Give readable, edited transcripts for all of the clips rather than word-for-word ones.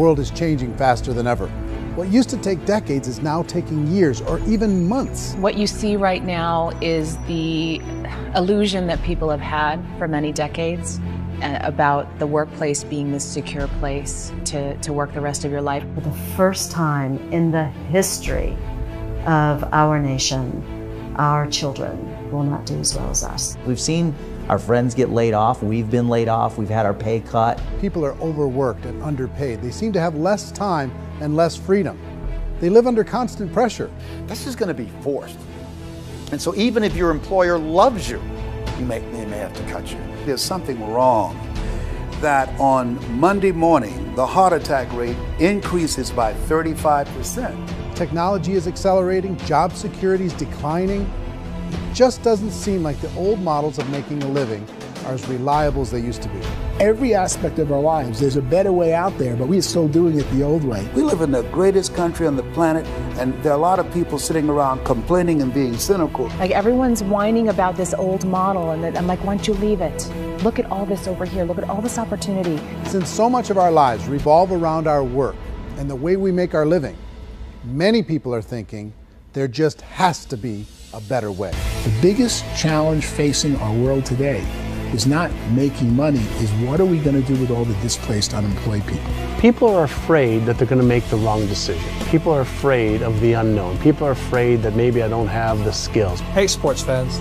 world is changing faster than ever. What used to take decades is now taking years or even months. What you see right now is the illusion that people have had for many decades about the workplace being this secure place to work the rest of your life. For the first time in the history of our nation, our children will not do as well as us. We've seen our friends get laid off, we've been laid off, we've had our pay cut. People are overworked and underpaid. They seem to have less time and less freedom. They live under constant pressure. This is going to be forced. And so even if your employer loves you, they may have to cut you. There's something wrong that on Monday morning, the heart attack rate increases by 35%. Technology is accelerating, job security is declining. It just doesn't seem like the old models of making a living are as reliable as they used to be. Every aspect of our lives, there's a better way out there, but we're still doing it the old way. We live in the greatest country on the planet, and there are a lot of people sitting around complaining and being cynical. Like everyone's whining about this old model, and I'm like, why don't you leave it? Look at all this over here. Look at all this opportunity. Since so much of our lives revolve around our work and the way we make our living, many people are thinking there just has to be a better way. The biggest challenge facing our world today is not making money, is what are we going to do with all the displaced, unemployed people? People are afraid that they're going to make the wrong decision. People are afraid of the unknown. People are afraid that maybe I don't have the skills. Hey, sports fans,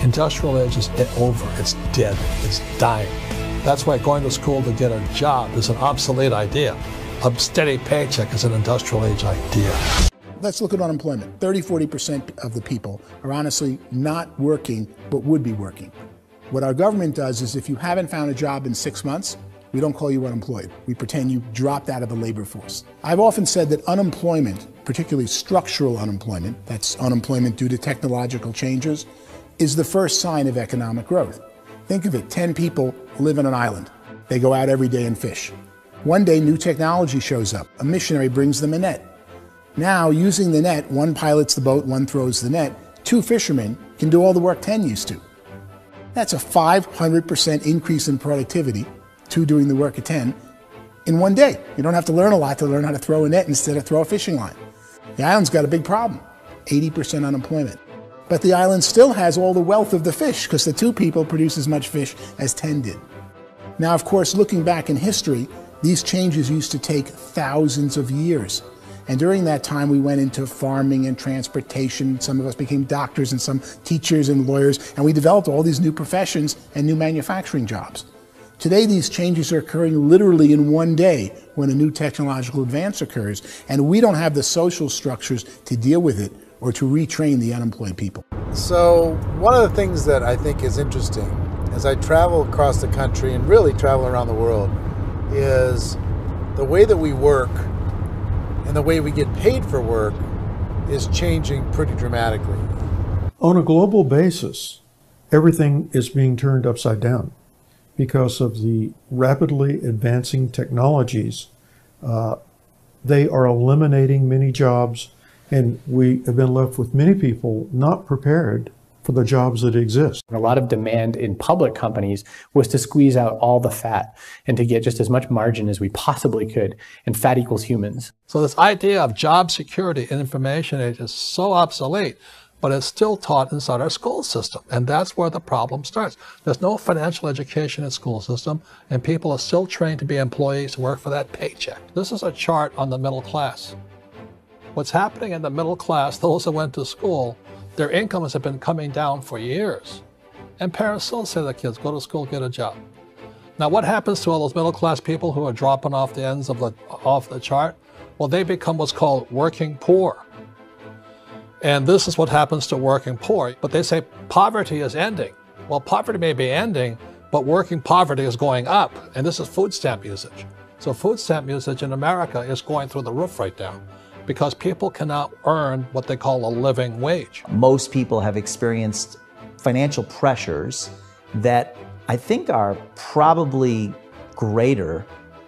industrial age is over. It's dead. It's dying. That's why going to school to get a job is an obsolete idea. A steady paycheck is an industrial age idea. Let's look at unemployment. 30–40% of the people are honestly not working, but would be working. What our government does is if you haven't found a job in 6 months, we don't call you unemployed. We pretend you dropped out of the labor force. I've often said that unemployment, particularly structural unemployment, that's unemployment due to technological changes, is the first sign of economic growth. Think of it, 10 people live on an island. They go out every day and fish. One day, new technology shows up. A missionary brings them a net. Now, using the net, one pilots the boat, one throws the net. 2 fishermen can do all the work 10 used to. That's a 500% increase in productivity, 2 doing the work of 10, in one day. You don't have to learn a lot to learn how to throw a net instead of throw a fishing line. The island's got a big problem, 80% unemployment. But the island still has all the wealth of the fish because the 2 people produce as much fish as 10 did. Now, of course, looking back in history, these changes used to take thousands of years. And during that time, we went into farming and transportation. Some of us became doctors and some teachers and lawyers, and we developed all these new professions and new manufacturing jobs. Today, these changes are occurring literally in one day when a new technological advance occurs, and we don't have the social structures to deal with it or to retrain the unemployed people. So one of the things that I think is interesting as I travel across the country and really travel around the world is the way that we work and the way we get paid for work is changing pretty dramatically. On a global basis, everything is being turned upside down because of the rapidly advancing technologies. They are eliminating many jobs, and we have been left with many people not prepared for the jobs that exist. A lot of demand in public companies was to squeeze out all the fat and to get just as much margin as we possibly could, and fat equals humans. So this idea of job security in information age is so obsolete, but it's still taught inside our school system, and that's where the problem starts. There's no financial education in school system, and people are still trained to be employees who work for that paycheck. This is a chart on the middle class. What's happening in the middle class, those that went to school, their incomes have been coming down for years. And parents still say to their kids, go to school, get a job. Now what happens to all those middle class people who are dropping off the ends of the chart? Well, they become what's called working poor. And this is what happens to working poor. But they say poverty is ending. Well, poverty may be ending, but working poverty is going up. And this is food stamp usage. So food stamp usage in America is going through the roof right now, because people cannot earn what they call a living wage. Most people have experienced financial pressures that I think are probably greater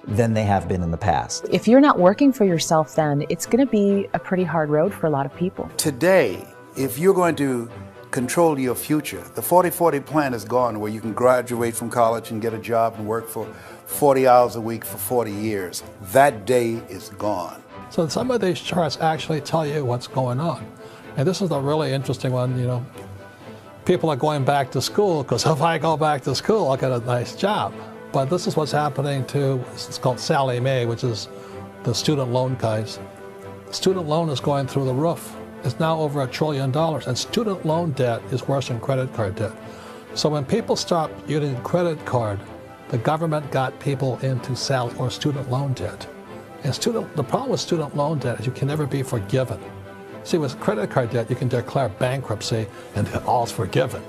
than they have been in the past. If you're not working for yourself, then it's going to be a pretty hard road for a lot of people. Today, if you're going to control your future. The 40-40 plan is gone, where you can graduate from college and get a job and work for 40 hours a week for 40 years. That day is gone. So some of these charts actually tell you what's going on. And this is a really interesting one. You know, people are going back to school because if I go back to school, I'll get a nice job. But this is what's happening to, it's called Sallie Mae, which is the student loan guys. Student loan is going through the roof. It's now over $1 trillion, and student loan debt is worse than credit card debt. So when people stopped using credit card, the government got people into student loan debt. And the problem with student loan debt is you can never be forgiven. See, with credit card debt, you can declare bankruptcy and all's forgiven.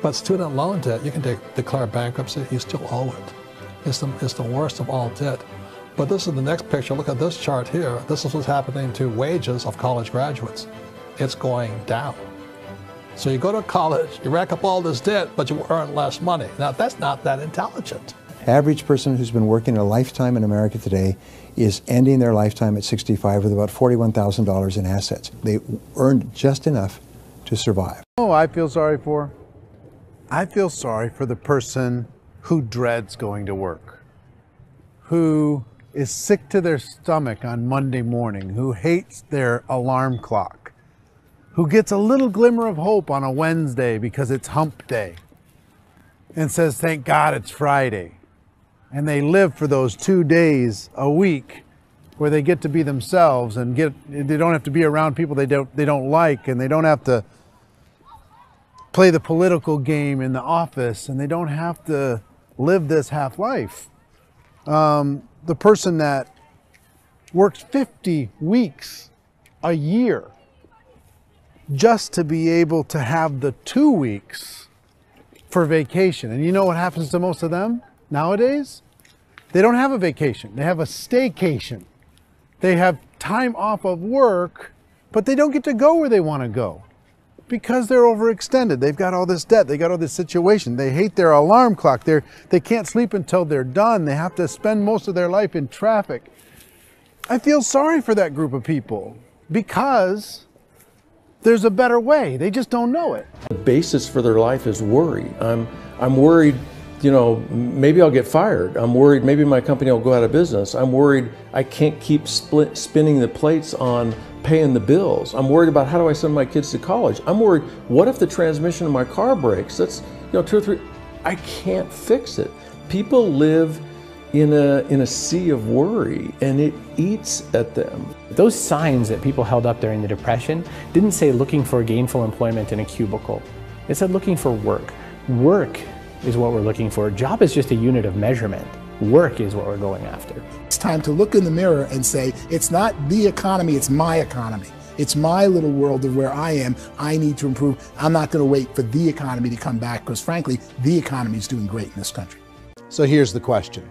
But student loan debt, you can declare bankruptcy, you still owe it. It's the worst of all debt. But this is the next picture. Look at this chart here. This is what's happening to wages of college graduates. It's going down. So you go to college, you rack up all this debt, but you earn less money. Now, that's not that intelligent. Average person who's been working a lifetime in America today is ending their lifetime at 65 with about $41,000 in assets. They earned just enough to survive. Oh, I feel sorry for? I feel sorry for the person who dreads going to work, who is sick to their stomach on Monday morning, who hates their alarm clock, who gets a little glimmer of hope on a Wednesday because it's hump day and says, thank God it's Friday. And they live for those 2 days a week where they get to be themselves and they don't have to be around people they don't like, and they don't have to play the political game in the office, and they don't have to live this half life. The person that works 50 weeks a year just to be able to have the 2 weeks for vacation. And you know what happens to most of them nowadays? They don't have a vacation. They have a staycation. They have time off of work, but they don't get to go where they want to go because they're overextended. They've got all this debt. They got all this situation. They hate their alarm clock. They can't sleep until they're done. They have to spend most of their life in traffic. I feel sorry for that group of people because there's a better way. They just don't know it. The basis for their life is worry. I'm worried, you know, maybe I'll get fired. I'm worried maybe my company will go out of business. I'm worried I can't keep spinning the plates on paying the bills. I'm worried about how do I send my kids to college. I'm worried, what if the transmission of my car breaks? That's, you know, 2 or 3, I can't fix it. People live in a sea of worry, and it eats at them. Those signs that people held up during the Depression didn't say looking for gainful employment in a cubicle. It said looking for work. Work is what we're looking for. Job is just a unit of measurement. Work is what we're going after. It's time to look in the mirror and say, it's not the economy, it's my economy. It's my little world of where I am. I need to improve. I'm not going to wait for the economy to come back because, frankly, the economy is doing great in this country. So here's the question.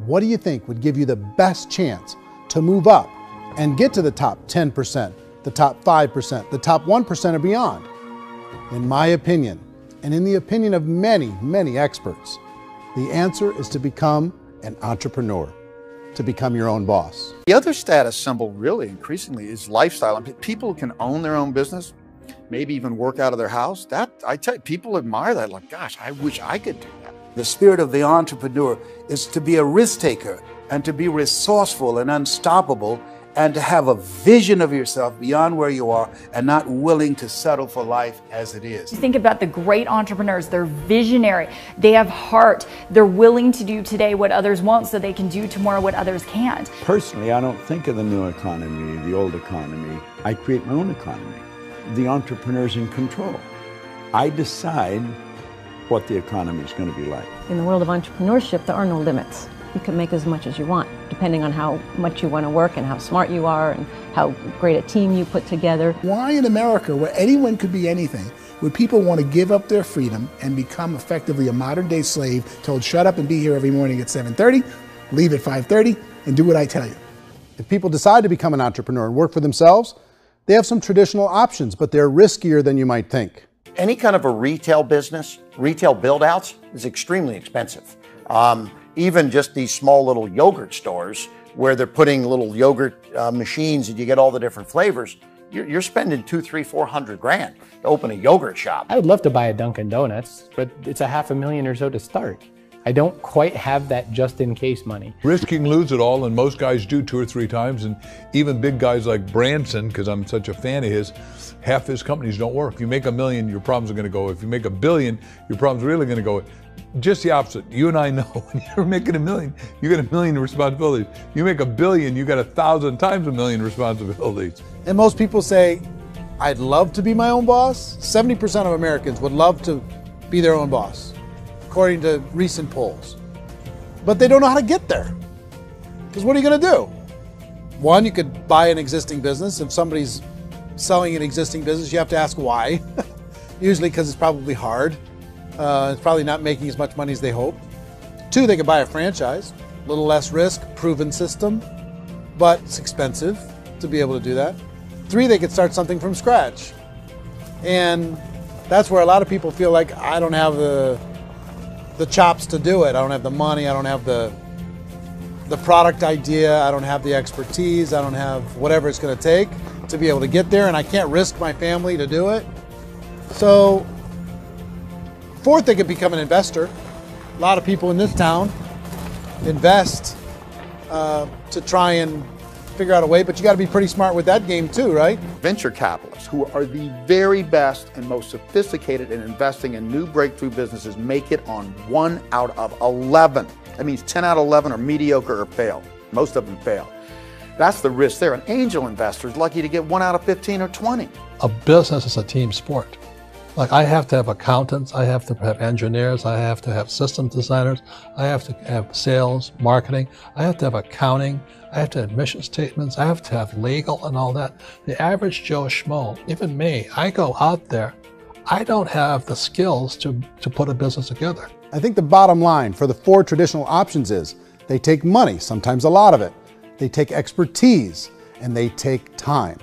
What do you think would give you the best chance to move up and get to the top 10%, the top 5%, the top 1% or beyond? In my opinion, and in the opinion of many, many experts, the answer is to become an entrepreneur, to become your own boss. The other status symbol really increasingly is lifestyle. I mean, people can own their own business, maybe even work out of their house. That, I tell you, people admire that. Like, gosh, I wish I could do that. The spirit of the entrepreneur is to be a risk taker and to be resourceful and unstoppable and to have a vision of yourself beyond where you are and not willing to settle for life as it is. Think about the great entrepreneurs. They're visionary. They have heart. They're willing to do today what others won't so they can do tomorrow what others can't. Personally, I don't think of the new economy, the old economy. I create my own economy. The entrepreneur's in control. I decide what the economy is going to be like. In the world of entrepreneurship, there are no limits. You can make as much as you want, depending on how much you want to work and how smart you are and how great a team you put together. Why in America, where anyone could be anything, would people want to give up their freedom and become effectively a modern-day slave, told shut up and be here every morning at 7:30, leave at 5:30, and do what I tell you? If people decide to become an entrepreneur and work for themselves, they have some traditional options, but they're riskier than you might think. Any kind of a retail business, retail build-outs is extremely expensive. Even just these small little yogurt stores where they're putting little yogurt machines and you get all the different flavors, you're spending 200, 300, 400 grand to open a yogurt shop. I would love to buy a Dunkin' Donuts, but it's $500,000 or so to start. I don't quite have that just in case money. Risk you can lose it all, and most guys do 2 or 3 times, and even big guys like Branson, because I'm such a fan of his, half his companies don't work. If you make $1 million, your problems are going to go. If you make $1 billion, your problems are really going to go. Just the opposite. You and I know when you're making $1 million, you get $1 million responsibilities. You make $1 billion, you got 1,000 times $1 million responsibilities. And most people say, I'd love to be my own boss. 70% of Americans would love to be their own boss, according to recent polls. But they don't know how to get there. Because what are you going to do? One, you could buy an existing business. If somebody's selling an existing business, you have to ask why. Usually because it's probably hard. It's probably not making as much money as they hope. 2, they could buy a franchise. A little less risk, proven system, but it's expensive to be able to do that. 3, they could start something from scratch. And that's where a lot of people feel like, I don't have the chops to do it. I don't have the money. I don't have the product idea. I don't have the expertise. I don't have whatever it's going to take to be able to get there, and I can't risk my family to do it. So 4th, they could become an investor. A lot of people in this town invest to try and figure out a way, but you got to be pretty smart with that game too, right? Venture capitalists, who are the very best and most sophisticated in investing in new breakthrough businesses, make it on 1 out of 11. That means 10 out of 11 are mediocre or fail. Most of them fail. That's the risk there. An angel investor is lucky to get 1 out of 15 or 20. A business is a team sport. Like, I have to have accountants, I have to have engineers, I have to have systems designers, I have to have sales, marketing, I have to have accounting, I have to have mission statements, I have to have legal and all that. The average Joe Schmo, even me, I go out there, I don't have the skills to put a business together. I think the bottom line for the 4 traditional options is they take money, sometimes a lot of it. They take expertise, and they take time.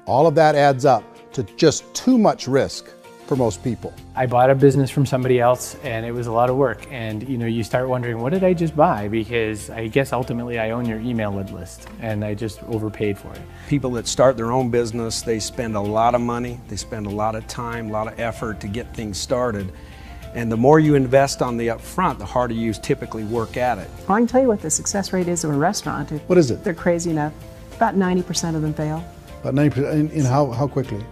All of that adds up to just too much risk for most people. I bought a business from somebody else, and it was a lot of work. And you start wondering, what did I just buy? Because I guess ultimately I own your email list, and I just overpaid for it. People that start their own business, they spend a lot of money, they spend a lot of time, a lot of effort to get things started. And the more you invest on the upfront, the harder you typically work at it. I can tell you what the success rate is of a restaurant. What is it? They're crazy enough. About 90% of them fail. About 90%, in how quickly?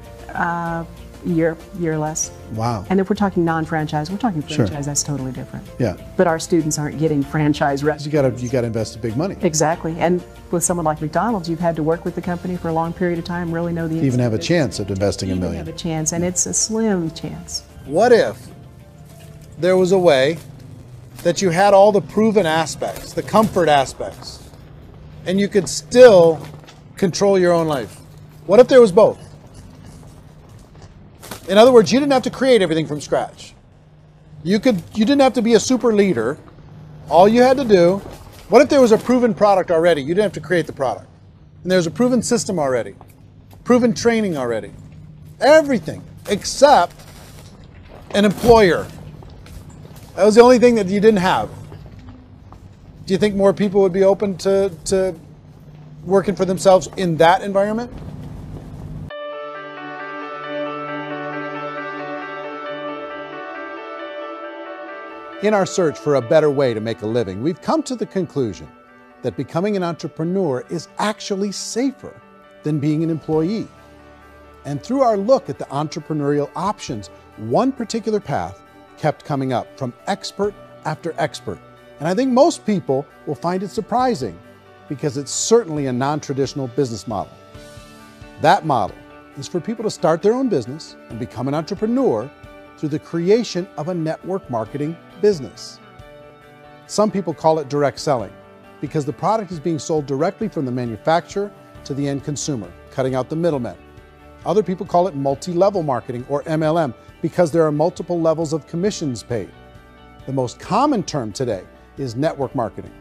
Year or less. Wow. And if we're talking non-franchise, we're talking franchise, Sure. That's totally different. Yeah. But our students aren't getting franchise restaurants. You gotta invest big money. Exactly. And with someone like McDonald's, you've had to work with the company for a long period of time, really know the Even have a chance at investing $1 million. have a chance, and it's a slim chance. What if there was a way that you had all the proven aspects, the comfort aspects, and you could still control your own life? What if there was both? In other words, you didn't have to create everything from scratch. You didn't have to be a super leader. All you had to do, what if there was a proven product already? You didn't have to create the product. And there's a proven system already, proven training already. Everything except an employer. That was the only thing that you didn't have. Do you think more people would be open to working for themselves in that environment? In our search for a better way to make a living, we've come to the conclusion that becoming an entrepreneur is actually safer than being an employee. And through our look at the entrepreneurial options, one particular path kept coming up from expert after expert. And I think most people will find it surprising because it's certainly a non-traditional business model. That model is for people to start their own business and become an entrepreneur through the creation of a network marketing business. Some people call it direct selling because the product is being sold directly from the manufacturer to the end consumer, cutting out the middlemen. Other people call it multi-level marketing, or MLM, because there are multiple levels of commissions paid. The most common term today is network marketing,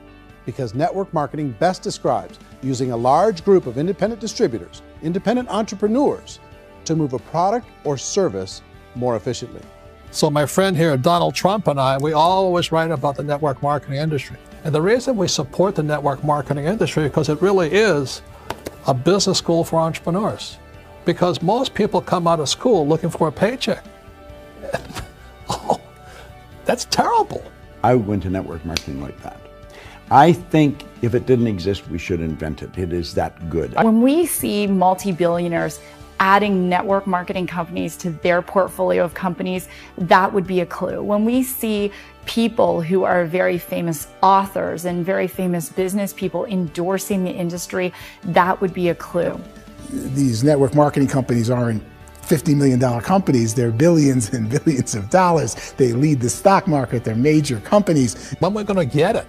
because network marketing best describes using a large group of independent distributors, independent entrepreneurs, to move a product or service more efficiently. So my friend here, Donald Trump, and I, we always write about the network marketing industry. And the reason we support the network marketing industry is because it really is a business school for entrepreneurs. because most people come out of school looking for a paycheck. Oh, that's terrible. I went to network marketing like that. I think if it didn't exist, we should invent it. It is that good. When we see multi-billionaires adding network marketing companies to their portfolio of companies, that would be a clue. When we see people who are very famous authors and very famous business people endorsing the industry, that would be a clue. These network marketing companies aren't $50 million companies, they're billions and billions of dollars. They lead the stock market, they're major companies. When we're going to get it?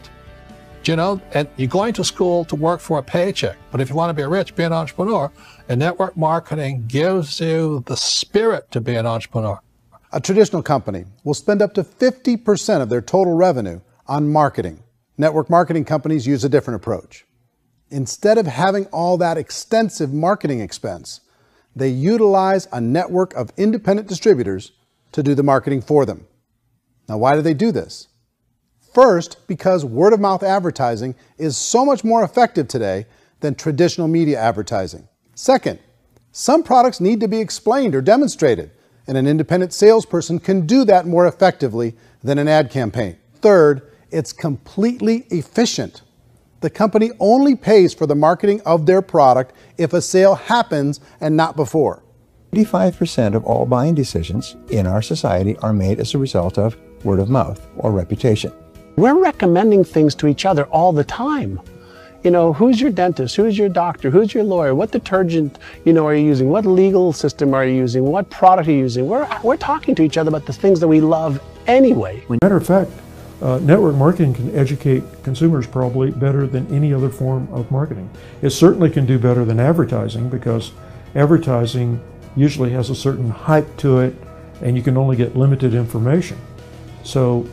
You know, and you're going to school to work for a paycheck, but if you want to be rich, be an entrepreneur, and network marketing gives you the spirit to be an entrepreneur. A traditional company will spend up to 50% of their total revenue on marketing. Network marketing companies use a different approach. Instead of having all that extensive marketing expense, they utilize a network of independent distributors to do the marketing for them. Now, why do they do this? First, because word-of-mouth advertising is so much more effective today than traditional media advertising. Second, some products need to be explained or demonstrated, and an independent salesperson can do that more effectively than an ad campaign. Third, it's completely efficient. The company only pays for the marketing of their product if a sale happens and not before. 85% of all buying decisions in our society are made as a result of word of mouth or reputation. We're recommending things to each other all the time. You know, who's your dentist? Who's your doctor? Who's your lawyer? What detergent, are you using? What legal system are you using? What product are you using? We're talking to each other about the things that we love anyway. Matter of fact, network marketing can educate consumers probably better than any other form of marketing. It certainly can do better than advertising, because advertising usually has a certain hype to it and you can only get limited information. So,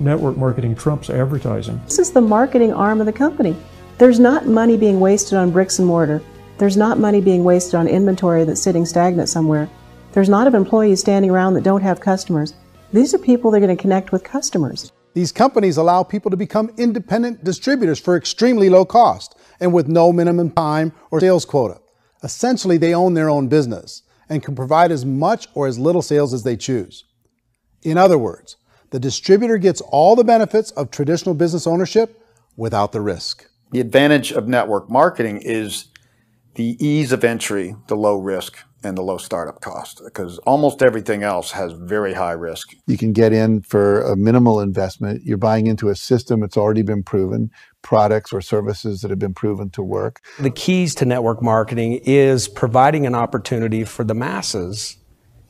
network marketing trumps advertising. This is the marketing arm of the company. There's not money being wasted on bricks and mortar. There's not money being wasted on inventory that's sitting stagnant somewhere. There's not of employees standing around that don't have customers. These are people that are going to connect with customers. These companies allow people to become independent distributors for extremely low cost and with no minimum time or sales quota. Essentially, they own their own business and can provide as much or as little sales as they choose. In other words, the distributor gets all the benefits of traditional business ownership without the risk. The advantage of network marketing is the ease of entry, the low risk, and the low startup cost, because almost everything else has very high risk. You can get in for a minimal investment. You're buying into a system that's already been proven, products or services that have been proven to work. The keys to network marketing is providing an opportunity for the masses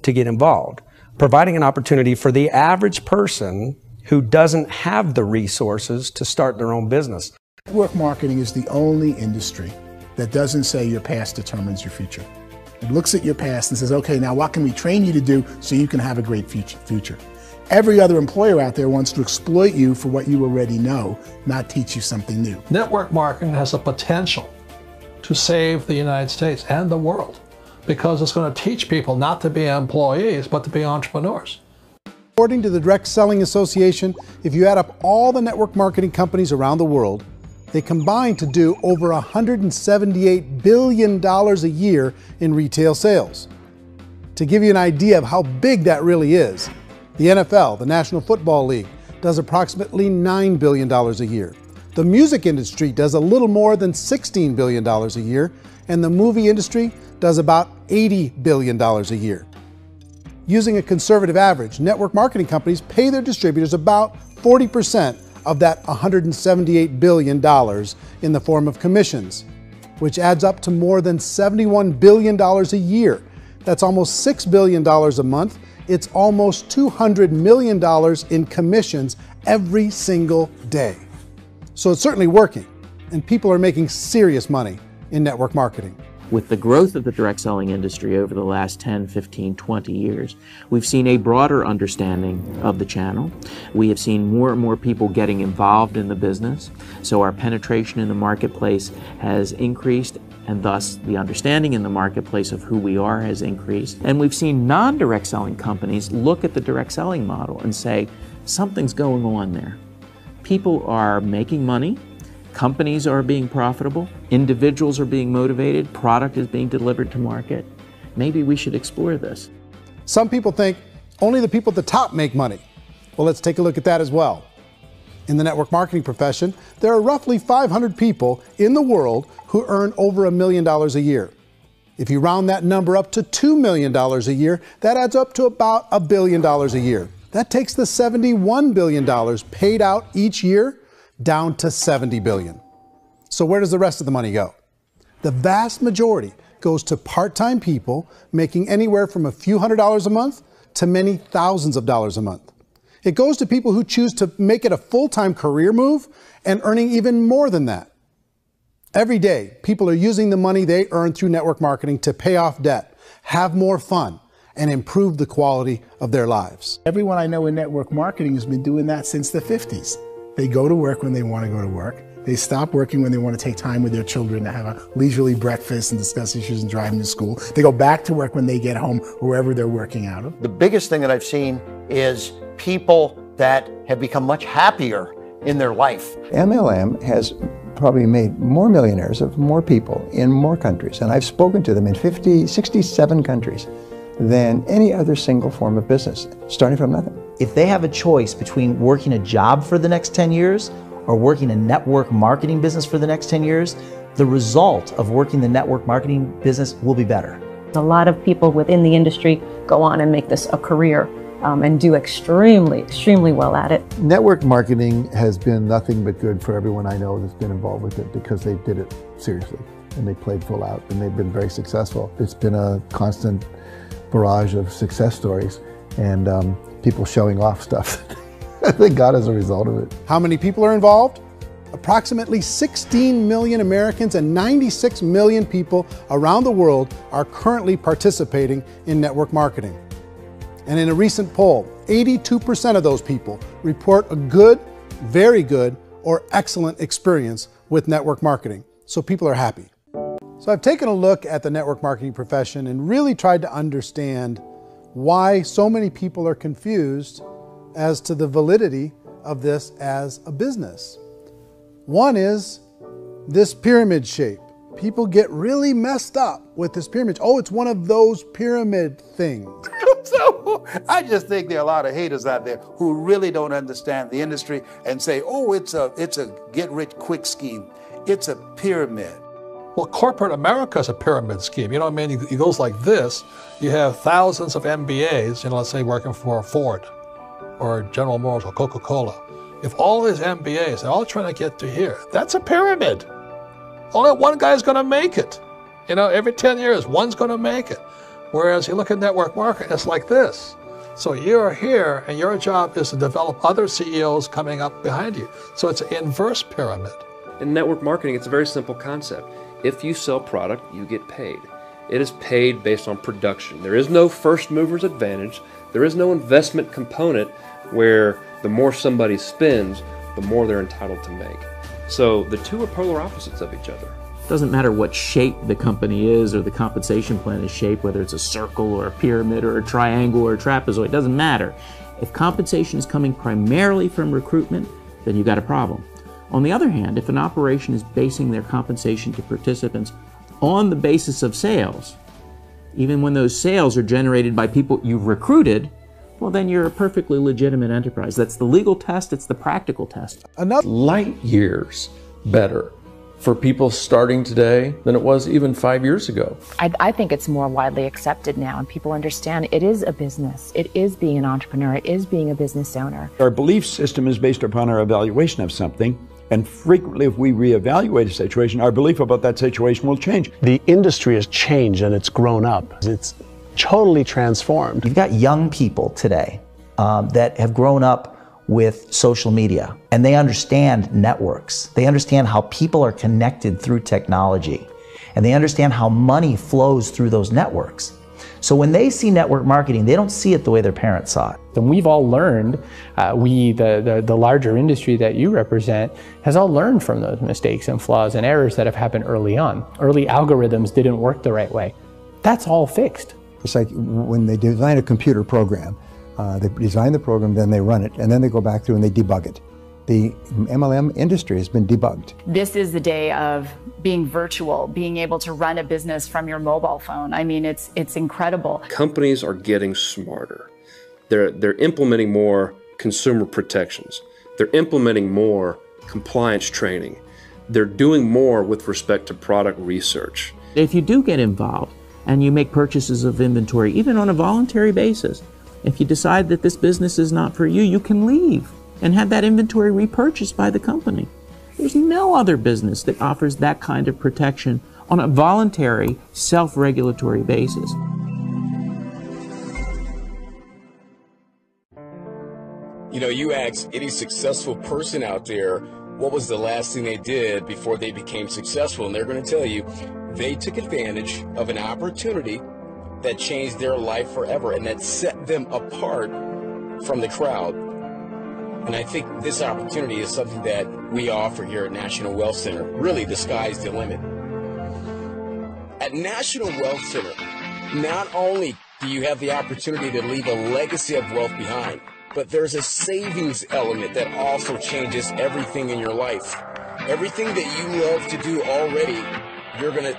to get involved, providing an opportunity for the average person who doesn't have the resources to start their own business. Network marketing is the only industry that doesn't say your past determines your future. It looks at your past and says, okay, now what can we train you to do so you can have a great future? Every other employer out there wants to exploit you for what you already know, not teach you something new. Network marketing has the potential to save the United States and the world, because it's going to teach people not to be employees, but to be entrepreneurs. According to the Direct Selling Association, if you add up all the network marketing companies around the world, they combine to do over $178 billion a year in retail sales. To give you an idea of how big that really is, the NFL, the National Football League, does approximately $9 billion a year. The music industry does a little more than $16 billion a year, and the movie industry does about $80 billion a year. Using a conservative average, network marketing companies pay their distributors about 40% of that $178 billion in the form of commissions, which adds up to more than $71 billion a year. That's almost $6 billion a month. It's almost $200 million in commissions every single day. So it's certainly working, and people are making serious money in network marketing. With the growth of the direct selling industry over the last 10, 15, 20 years, we've seen a broader understanding of the channel. We have seen more and more people getting involved in the business, so our penetration in the marketplace has increased, and thus the understanding in the marketplace of who we are has increased. And we've seen non-direct selling companies look at the direct selling model and say, something's going on there. People are making money, Companies are being profitable, individuals are being motivated, product is being delivered to market. Maybe we should explore this. Some people think only the people at the top make money. Well, let's take a look at that as well. In the network marketing profession, there are roughly 500 people in the world who earn over $1 million a year. If you round that number up to $2 million a year, that adds up to about $1 billion a year. That takes the $71 billion paid out each year down to $70 billion. So where does the rest of the money go? The vast majority goes to part-time people making anywhere from a few $100s a month to many thousands of dollars a month. It goes to people who choose to make it a full-time career move and earning even more than that. Every day, people are using the money they earn through network marketing to pay off debt, have more fun, and improve the quality of their lives. Everyone I know in network marketing has been doing that since the 50s. They go to work when they want to go to work. They stop working when they want to take time with their children to have a leisurely breakfast and discuss issues and drive them to school. They go back to work when they get home, wherever they're working out of. The biggest thing that I've seen is people that have become much happier in their life. MLM has probably made more millionaires of more people in more countries, and I've spoken to them in 67 countries, than any other single form of business, starting from nothing. If they have a choice between working a job for the next 10 years or working a network marketing business for the next 10 years, the result of working the network marketing business will be better. A lot of people within the industry go on and make this a career and do extremely well at it. Network marketing has been nothing but good for everyone I know that's been involved with it because they did it seriously and they played full out and they've been very successful. It's been a constant barrage of success stories and people showing off stuff that they got as a result of it. How many people are involved? Approximately 16 million Americans and 96 million people around the world are currently participating in network marketing. And in a recent poll, 82% of those people report a good, very good, or excellent experience with network marketing. So people are happy. So I've taken a look at the network marketing profession and really tried to understand why so many people are confused as to the validity of this as a business. One is this pyramid shape. People get really messed up with this pyramid. Oh, it's one of those pyramid things. So I just think there are a lot of haters out there who really don't understand the industry and say, oh, it's a get-rich-quick scheme. It's a pyramid. Well, corporate America is a pyramid scheme. You know what I mean? It goes like this. You have thousands of MBAs, let's say working for Ford or General Motors or Coca-Cola. If all these MBAs, they're all trying to get to here, that's a pyramid. Only one guy's going to make it. Every 10 years, one's going to make it. Whereas you look at network marketing, it's like this. So you're here, and your job is to develop other CEOs coming up behind you. So it's an inverse pyramid. In network marketing, it's a very simple concept. If you sell product, you get paid. It is paid based on production. There is no first mover's advantage. There is no investment component where the more somebody spends, the more they're entitled to make. So the two are polar opposites of each other. It doesn't matter what shape the company is or the compensation plan is shaped, whether it's a circle or a pyramid or a triangle or a trapezoid, it doesn't matter. If compensation is coming primarily from recruitment, then you've got a problem. On the other hand, if an operation is basing their compensation to participants on the basis of sales, even when those sales are generated by people you've recruited, well, then you're a perfectly legitimate enterprise. That's the legal test, it's the practical test. Light years better for people starting today than it was even 5 years ago. I think it's more widely accepted now, and people understand it is a business. It is being an entrepreneur. It is being a business owner. Our belief system is based upon our evaluation of something. And frequently, if we reevaluate a situation, our belief about that situation will change. The industry has changed and it's grown up. It's totally transformed. You've got young people today that have grown up with social media, and they understand networks. They understand how people are connected through technology, and they understand how money flows through those networks. So when they see network marketing, they don't see it the way their parents saw it. And we've all learned, the larger industry that you represent, has all learned from those mistakes and flaws and errors that have happened early on. Early algorithms didn't work the right way. That's all fixed. It's like when they design a computer program, they design the program, then they run it, and then they go back through and they debug it. The MLM industry has been debugged. This is the day of being virtual, being able to run a business from your mobile phone. I mean, it's incredible. Companies are getting smarter. They're implementing more consumer protections. They're implementing more compliance training. They're doing more with respect to product research. If you do get involved and you make purchases of inventory, even on a voluntary basis, if you decide that this business is not for you, you can leave and have that inventory repurchased by the company. There's no other business that offers that kind of protection on a voluntary, self-regulatory basis. You know, you ask any successful person out there, what was the last thing they did before they became successful? And they're going to tell you, they took advantage of an opportunity that changed their life forever and that set them apart from the crowd. And I think this opportunity is something that we offer here at National Wealth Center. Really, the sky's the limit. At National Wealth Center, not only do you have the opportunity to leave a legacy of wealth behind, but there's a savings element that also changes everything in your life. Everything that you love to do already, you're going to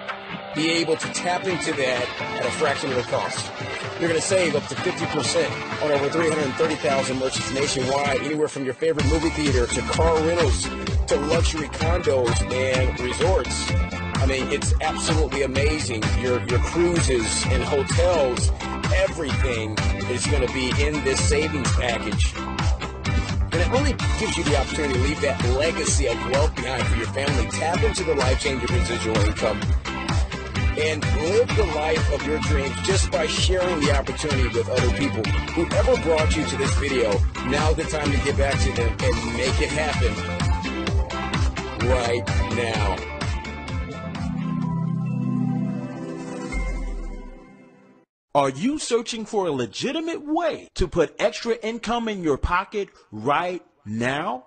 be able to tap into that at a fraction of the cost. You're going to save up to 50% on over 330,000 merchants nationwide, anywhere from your favorite movie theater to car rentals to luxury condos and resorts. I mean, it's absolutely amazing. Your cruises and hotels, everything is going to be in this savings package. And it really gives you the opportunity to leave that legacy of wealth behind for your family. Tap into the life-changing residual income and live the life of your dreams just by sharing the opportunity with other people. Whoever brought you to this video, now's the time to get back to them and make it happen right now. Are you searching for a legitimate way to put extra income in your pocket right now?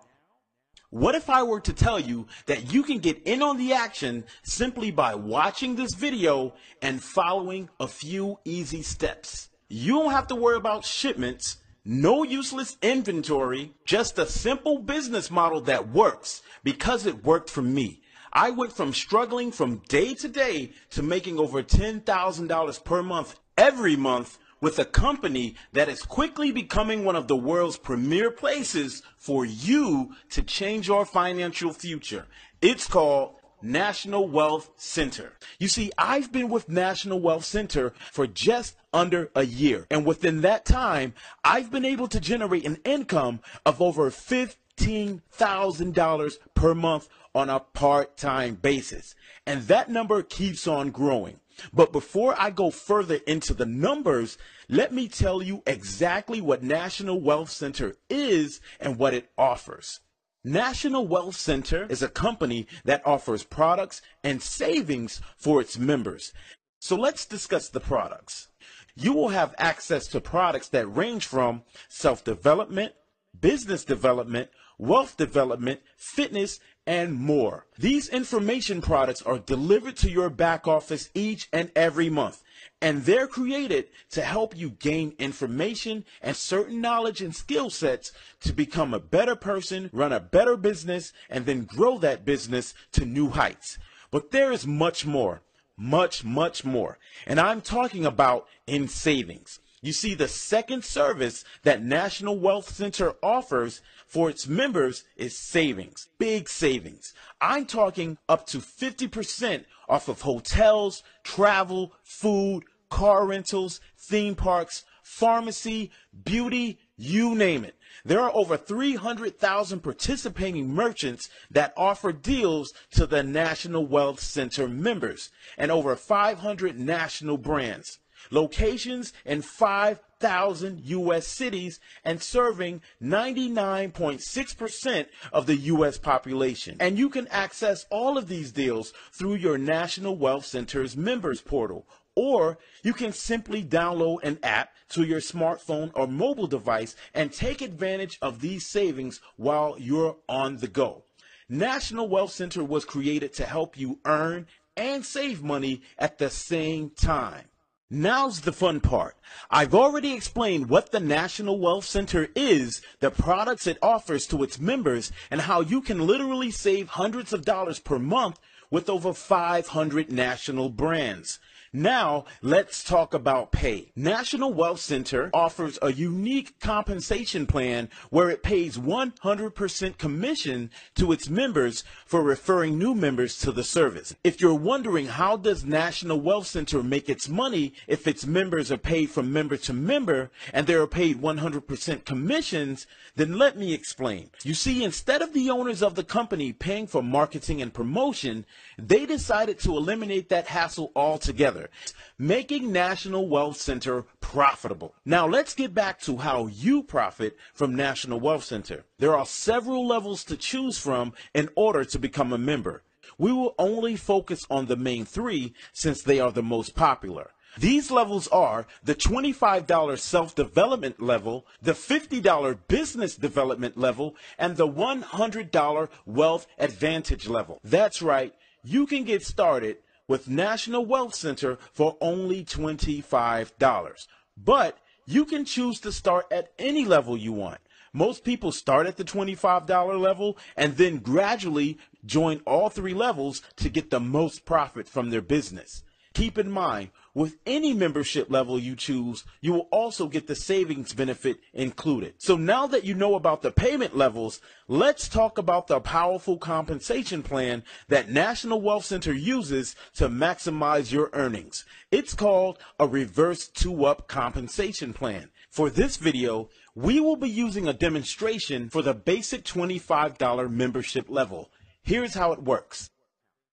What if I were to tell you that you can get in on the action simply by watching this video and following a few easy steps? You don't have to worry about shipments, no useless inventory, just a simple business model that works because it worked for me. I went from struggling from day to day to making over $10,000 per month every month with a company that is quickly becoming one of the world's premier places for you to change your financial future. It's called National Wealth Center. You see, I've been with National Wealth Center for just under a year. And within that time, I've been able to generate an income of over $15,000 per month on a part-time basis. And that number keeps on growing. But before I go further into the numbers, let me tell you exactly what National Wealth Center is and what it offers. National Wealth Center is a company that offers products and savings for its members. So let's discuss the products. You will have access to products that range from self-development, business development, wealth development, fitness, and more. These information products are delivered to your back office each and every month, and they're created to help you gain information and certain knowledge and skill sets to become a better person, run a better business, and then grow that business to new heights. But there is much more, much more, and I'm talking about in savings. You see, the second service that National Wealth Center offers for its members is savings, big savings. I'm talking up to 50% off of hotels, travel, food, car rentals, theme parks, pharmacy, beauty, you name it. There are over 300,000 participating merchants that offer deals to the National Wealth Center members and over 500 national brands. Locations in 5,000 U.S. cities and serving 99.6% of the U.S. population. And you can access all of these deals through your National Wealth Center's members portal, or you can simply download an app to your smartphone or mobile device and take advantage of these savings while you're on the go. National Wealth Center was created to help you earn and save money at the same time. Now's the fun part. I've already explained what the National Wealth Center is, the products it offers to its members, and how you can literally save hundreds of dollars per month with over 500 national brands. Now, let's talk about pay. National Wealth Center offers a unique compensation plan where it pays 100% commission to its members for referring new members to the service. If you're wondering how does National Wealth Center make its money if its members are paid from member to member and they are paid 100% commissions, then let me explain. You see, instead of the owners of the company paying for marketing and promotion, they decided to eliminate that hassle altogether, making National Wealth Center profitable. Now let's get back to how you profit from National Wealth Center. There are several levels to choose from in order to become a member. We will only focus on the main three since they are the most popular. These levels are the $25 self-development level, the $50 business development level, and the $100 wealth advantage level. That's right, you can get started with National Wealth Center for only $25. But you can choose to start at any level you want. Most people start at the $25 level and then gradually join all three levels to get the most profit from their business. Keep in mind, with any membership level you choose, you will also get the savings benefit included. So now that you know about the payment levels, let's talk about the powerful compensation plan that National Wealth Center uses to maximize your earnings. It's called a reverse 2-up compensation plan. For this video, we will be using a demonstration for the basic $25 membership level. Here's how it works.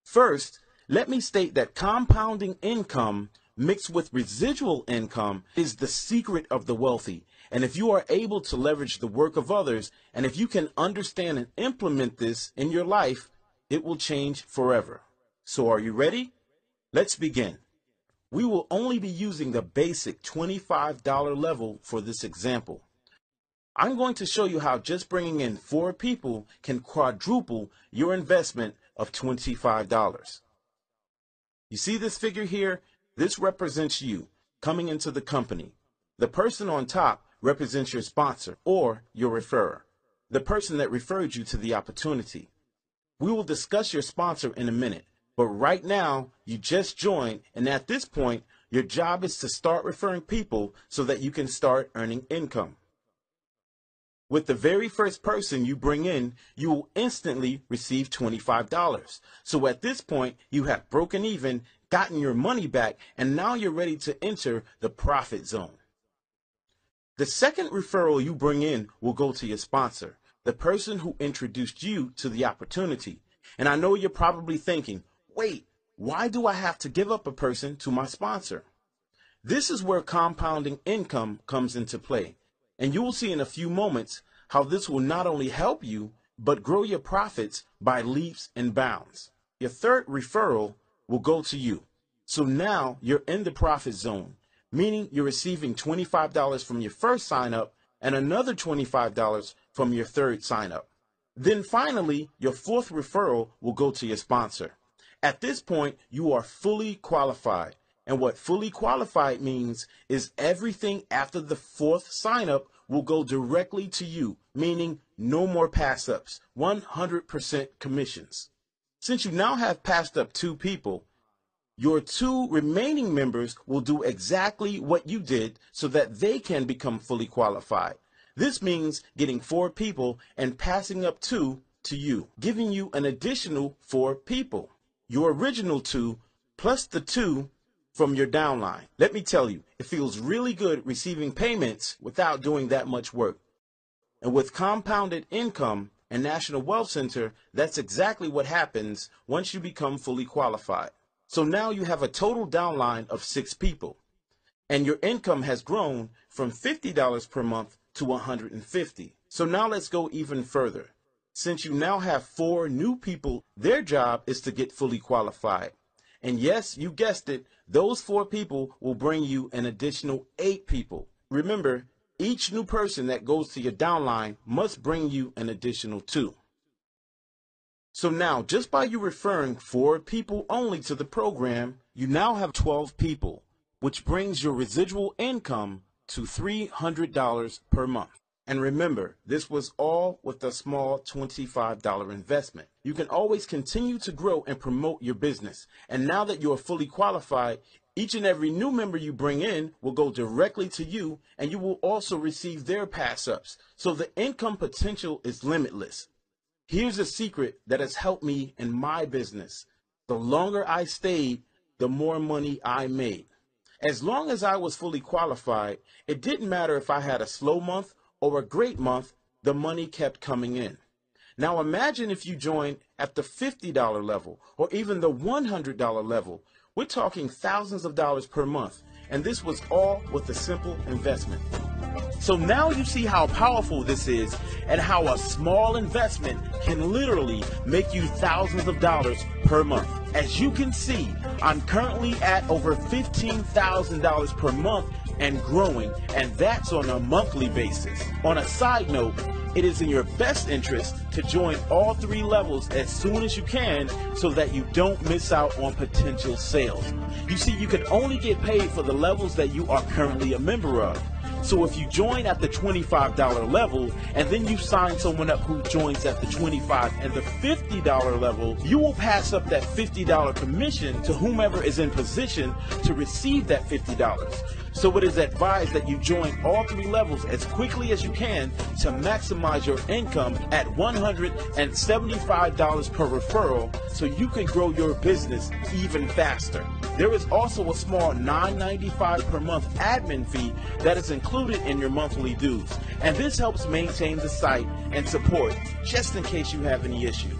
First, let me state that compounding income mixed with residual income is the secret of the wealthy. And if you are able to leverage the work of others, and if you can understand and implement this in your life, it will change forever. So are you ready? Let's begin. We will only be using the basic $25 level for this example. I'm going to show you how just bringing in 4 people can quadruple your investment of $25. You see this figure here? This represents you coming into the company. The person on top represents your sponsor or your referrer, the person that referred you to the opportunity. We will discuss your sponsor in a minute, but right now you just joined, and at this point your job is to start referring people so that you can start earning income. With the very first person you bring in, you will instantly receive $25. So at this point, you have broken even, gotten your money back, and now you're ready to enter the profit zone. The second referral you bring in will go to your sponsor, the person who introduced you to the opportunity. And I know you're probably thinking, wait, why do I have to give up a person to my sponsor? This is where compounding income comes into play. And you will see in a few moments how this will not only help you, but grow your profits by leaps and bounds. Your third referral will go to you. So now you're in the profit zone, meaning you're receiving $25 from your first sign up and another $25 from your third sign up. Then finally, your fourth referral will go to your sponsor. At this point, you are fully qualified. And what fully qualified means is everything after the fourth sign up will go directly to you, meaning no more pass ups, 100% commissions. Since you now have passed up 2 people, your 2 remaining members will do exactly what you did so that they can become fully qualified. This means getting 4 people and passing up 2 to you, giving you an additional 4 people. Your original 2 plus the 2 from your downline. Let me tell you, it feels really good receiving payments without doing that much work. And with compounded income and National Wealth Center, that's exactly what happens once you become fully qualified. So now you have a total downline of 6 people, and your income has grown from $50 per month to $150. So now let's go even further. Since you now have 4 new people, their job is to get fully qualified. And yes, you guessed it, those 4 people will bring you an additional 8 people. Remember, each new person that goes to your downline must bring you an additional 2. So now, just by you referring 4 people only to the program, you now have 12 people. which brings your residual income to $300 per month. And remember, this was all with a small $25 investment. You can always continue to grow and promote your business. And now that you are fully qualified, each and every new member you bring in will go directly to you, and you will also receive their pass-ups. So the income potential is limitless. Here's a secret that has helped me in my business. The longer I stayed, the more money I made. As long as I was fully qualified, it didn't matter if I had a slow month or a great month, the money kept coming in. Now imagine if you joined at the $50 level or even the $100 level. We're talking thousands of dollars per month, and this was all with a simple investment. So now you see how powerful this is and how a small investment can literally make you thousands of dollars per month. As you can see, I'm currently at over $15,000 per month and growing, and that's on a monthly basis. On a side note, it is in your best interest to join all 3 levels as soon as you can so that you don't miss out on potential sales. You see, you can only get paid for the levels that you are currently a member of. So if you join at the $25 level and then you sign someone up who joins at the $25 and the $50 level, you will pass up that $50 commission to whomever is in position to receive that $50. So it is advised that you join all 3 levels as quickly as you can to maximize your income at $175 per referral so you can grow your business even faster. There is also a small $9.95 per month admin fee that is included in your monthly dues, and this helps maintain the site and support just in case you have any issues.